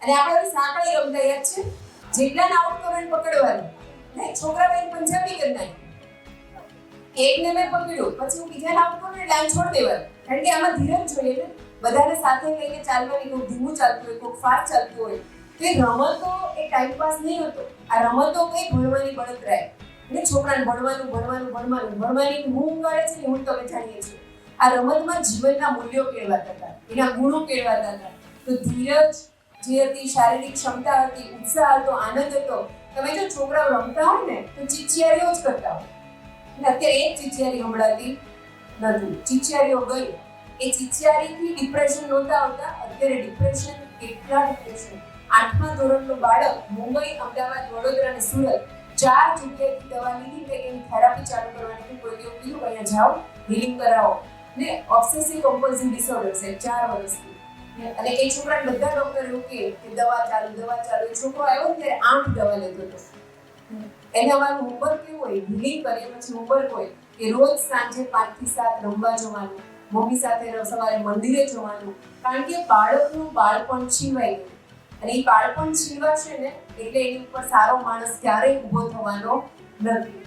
અને આપણે સાંકળી રમતા યાદ છે, જેટલાને આઉટ કરવાનું પકડવાનું નહીં, છોકરા બેન પંજાબી કરી નાખી, એકને મેં પકડ્યું પછી હું બીજાને આઉટ કરું એટલે આમ છોડ દેવાનું, કારણ કે આમાં ધીરજ જોઈએ ને, બધાને સાથે લઈને ચાલવાની, કોઈ ધીમું ચાલતું હોય, કોઈ ફાસ્ટ ચાલતું હોય. તો એ રમતો એ ટાઈમ પાસ નહીં હતો, આ રમતો કઈ ભણવાની બળતરાય, એટલે છોકરાને ભણવાની ઊંઘ કરે છે ને, હું તમે જાણીએ છીએ આ રમતમાં જીવનના મૂલ્યો કેળવાતા હતા, એના ગુણો કેળવાતા હતા. તો ધીરજ જે હતી, શારીરિક ક્ષમતા હતી, ઉત્સાહ હતો, આનંદ હતો. તમે જો છોકરાઓ રમતા હોય ને તો ચીચિયારીઓ જ કરતા હોય, અને અત્યારે એક ચીચિયારી સંભળાતી નથી, ચીચિયારીઓ ગઈ. એ ચીચિયારીથી ડિપ્રેશન નહોતા આવતા, અત્યારે ડિપ્રેશન, કેટલા ડિપ્રેશન. 8મા ધોરણનું બાળક મુંબઈ, અમદાવાદ, વડોદરા અને સુરત 4 જગ્યાએથી દવા લીધી કે એની થેરાપી ચાલુ કરવાની, કોઈ એવું કીધું કે અહીંયા જાઓ હીલિંગ કરાવો ને. ઓબ્સેસિવ કમ્પલ્સિવ ડિસઓર્ડર છે 4 વર્ષથી, અને એ છોકરાને બધા ડોક્ટર એવું કહે કે દવા ચાલુ. એ છોકરો આવ્યો ને ત્યારે 8 દવા લેતો હતો. એને અમારું હોમવર્ક કેવું હોય, હીલિંગ કરીએ પછી હોમવર્ક હોય કે રોજ સાંજે 5 થી 7 રમવા જવાનું, મમ્મી સાથે સવારે મંદિરે જવાનું, કારણ કે બાળકનું બાળપણ છીનવાઈ ગયું. અને એ બાળપણ છીનવાશે ને એટલે એની ઉપર સારો માણસ ક્યારેય ઊભો થવાનો નથી.